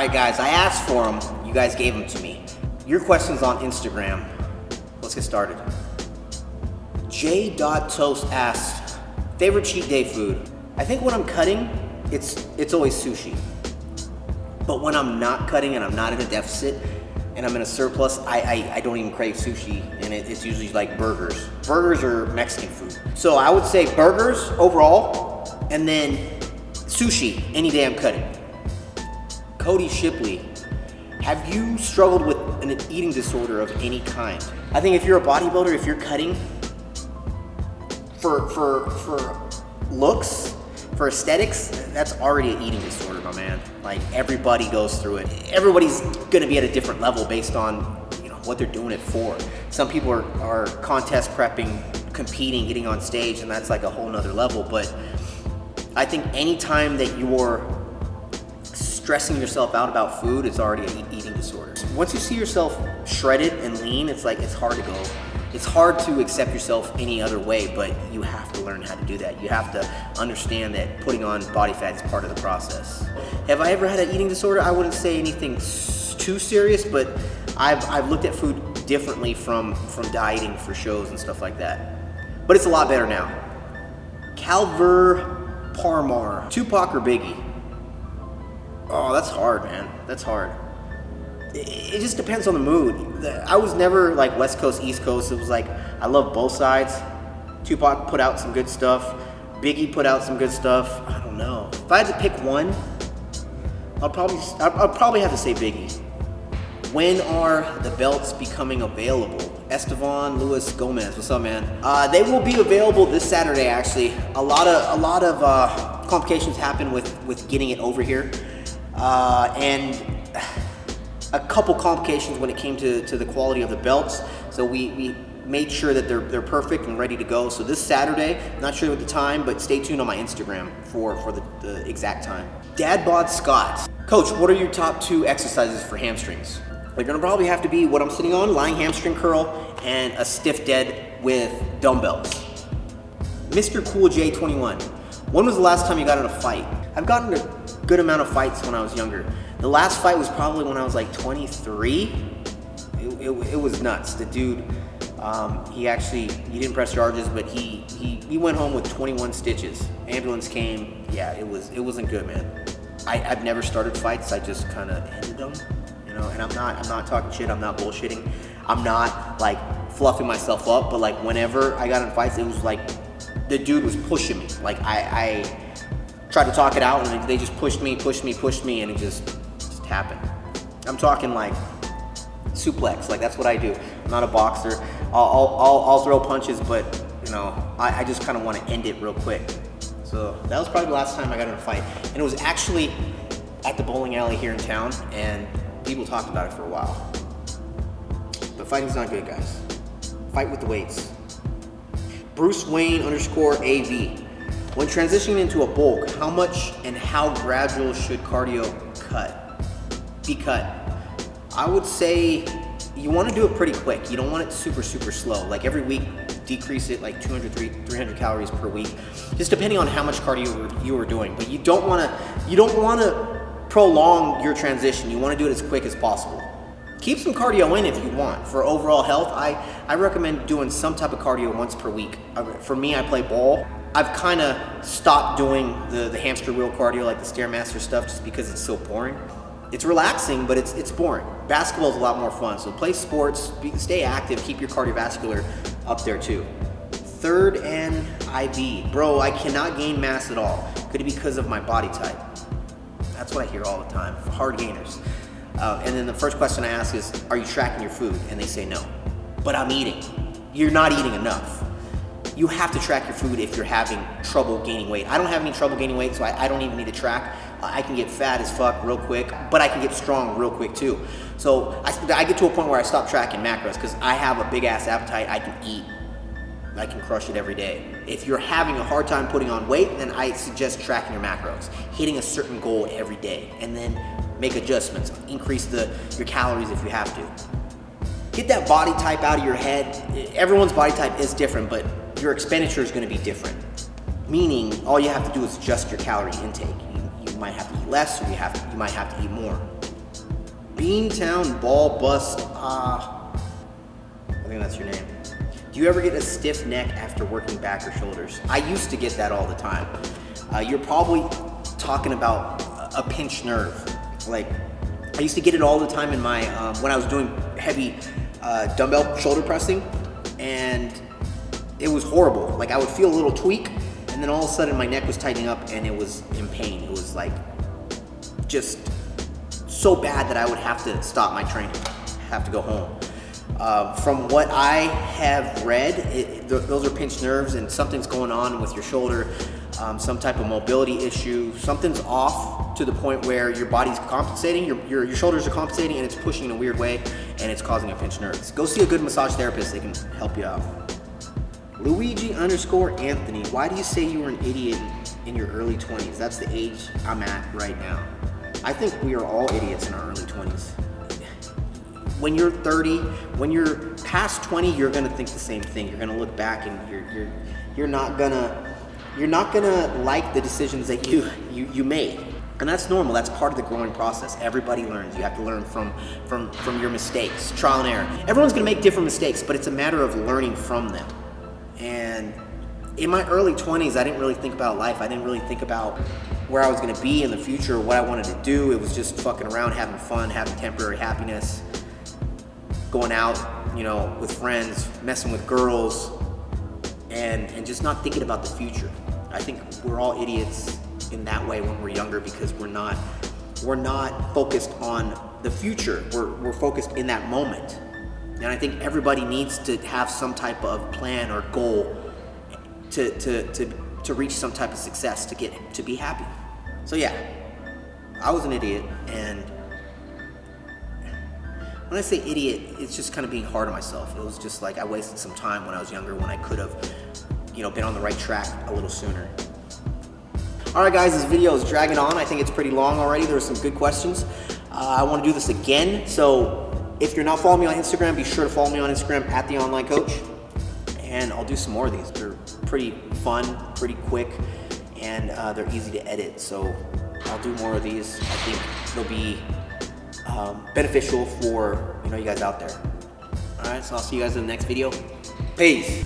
right, guys, I asked for them. You guys gave them to me. Your questions on Instagram. Let's get started. J.Toast asked, favorite cheat day food? I think when I'm cutting, it's always sushi. But when I'm not cutting and I'm not in a deficit and I'm in a surplus, I don't even crave sushi, and it's usually like burgers. Burgers are Mexican food. So I would say burgers overall, and then sushi any day I'm cutting. Cody Shipley, have you struggled with an eating disorder of any kind? I think if you're a bodybuilder, if you're cutting for looks, for aesthetics, that's already an eating disorder, my man. Like, everybody goes through it. Everybody's gonna be at a different level based on, what they're doing it for. Some people are contest prepping, competing, getting on stage, and that's like a whole nother level. But I think anytime that you're stressing yourself out about food, it's already an eating disorder. Once you see yourself shredded and lean, it's hard to go. It's hard to accept yourself any other way, but you have to learn how to do that. You have to understand that putting on body fat is part of the process. Have I ever had an eating disorder? I wouldn't say anything too serious, but I've looked at food differently from dieting for shows and stuff like that. But it's a lot better now. Calver Parmar, Tupac or Biggie? Oh, that's hard, man. That's hard. It just depends on the mood. I was never like West Coast, East Coast. It was like, I love both sides. Tupac put out some good stuff. Biggie put out some good stuff. I don't know. If I had to pick one, I'll probably have to say Biggie. When are the belts becoming available? Estevan Luis Gomez, what's up, man? They will be available this Saturday, actually. A lot of complications happen with getting it over here. And a couple complications when it came to the quality of the belts. So we made sure that they're perfect and ready to go. So this Saturday, not sure what the time, but stay tuned on my Instagram for the exact time. Dad Bod Scott, Coach, what are your top 2 exercises for hamstrings? They're gonna probably have to be what I'm sitting on, lying hamstring curl, and a stiff dead with dumbbells. Mr. Cool J21, when was the last time you got in a fight? I've gotten a good amount of fights when I was younger. The last fight was probably when I was like 23. It was nuts. The dude, he didn't press charges, but he went home with 21 stitches. Ambulance came. Yeah, it wasn't good, man. I've never started fights. I just kind of ended them, And I'm not talking shit. I'm not bullshitting. I'm not like fluffing myself up. But like whenever I got in fights, it was like the dude was pushing me. Like I tried to talk it out, and they just pushed me, and it just happened. I'm talking like suplex, like that's what I do. I'm not a boxer. I'll throw punches, but I just kind of want to end it real quick. So that was probably the last time I got in a fight, and it was actually at the bowling alley here in town, and people talked about it for a while. But fighting's not good, guys. Fight with the weights. Bruce Wayne _AV. When transitioning into a bulk, how much and how gradual should cardio be cut? I would say you want to do it pretty quick. You don't want it super slow. Like every week, decrease it like 300 calories per week, just depending on how much cardio you are doing. But you don't want to prolong your transition. You want to do it as quick as possible. Keep some cardio in if you want. For overall health, I recommend doing some type of cardio once per week. For me, I play ball. I've kind of stopped doing the hamster wheel cardio, like the Stairmaster stuff, just because it's so boring. It's relaxing, but it's boring. Basketball is a lot more fun. So play sports, stay active, keep your cardiovascular up there too. Third and IV. Bro, I cannot gain mass at all. Could it be because of my body type? That's what I hear all the time, hard gainers. And then the first question I ask is, are you tracking your food? And they say no. But I'm eating. You're not eating enough. You have to track your food if you're having trouble gaining weight. I don't have any trouble gaining weight, so I don't even need to track. I can get fat as fuck real quick, but I can get strong real quick too. So I get to a point where I stop tracking macros because I have a big ass appetite. I can eat. I can crush it every day. If you're having a hard time putting on weight, then I suggest tracking your macros, hitting a certain goal every day, and then make adjustments. Increase your calories if you have to. Get that body type out of your head. Everyone's body type is different, but your expenditure is going to be different. Meaning, all you have to do is adjust your calorie intake. You might have to eat less, or you might have to eat more. Beantown Ball Bust. I think that's your name. Do you ever get a stiff neck after working back or shoulders? I used to get that all the time. You're probably talking about a pinched nerve. Like, I used to get it all the time in my, when I was doing heavy dumbbell shoulder pressing, and it was horrible. Like, I would feel a little tweak, and then all of a sudden my neck was tightening up and it was in pain. It was like, just so bad that I would have to stop my training, have to go home. From what I have read, those are pinched nerves and something's going on with your shoulder, some type of mobility issue. Something's off to the point where your body's compensating, your shoulders are compensating, and it's pushing in a weird way, and it's causing a pinched nerve. Go see a good massage therapist, they can help you out. Luigi_Anthony, why do you say you were an idiot in your early 20s? That's the age I'm at right now. I think we are all idiots in our early 20s. When you're 30, when you're past 20, you're gonna think the same thing. You're gonna look back and you're not gonna like the decisions that you made. And that's normal, that's part of the growing process. Everybody learns. You have to learn from your mistakes, trial and error. Everyone's gonna make different mistakes, but it's a matter of learning from them. And in my early 20s, I didn't really think about life. I didn't really think about where I was gonna be in the future, what I wanted to do. It was just fucking around, having fun, having temporary happiness, going out, with friends, messing with girls, and just not thinking about the future. I think we're all idiots in that way when we're younger because we're not focused on the future. We're focused in that moment. And I think everybody needs to have some type of plan or goal to reach some type of success, to be happy. So yeah, I was an idiot, and when I say idiot, it's just kind of being hard on myself. It was just like I wasted some time when I was younger when I could have, been on the right track a little sooner. All right, guys, this video is dragging on. I think it's pretty long already. There were some good questions. I want to do this again. So if you're not following me on Instagram, be sure to follow me on Instagram at The Online Coach. And I'll do some more of these. They're pretty fun, pretty quick, and they're easy to edit. So I'll do more of these. I think they'll be beneficial for you guys out there. All right, so I'll see you guys in the next video. Peace.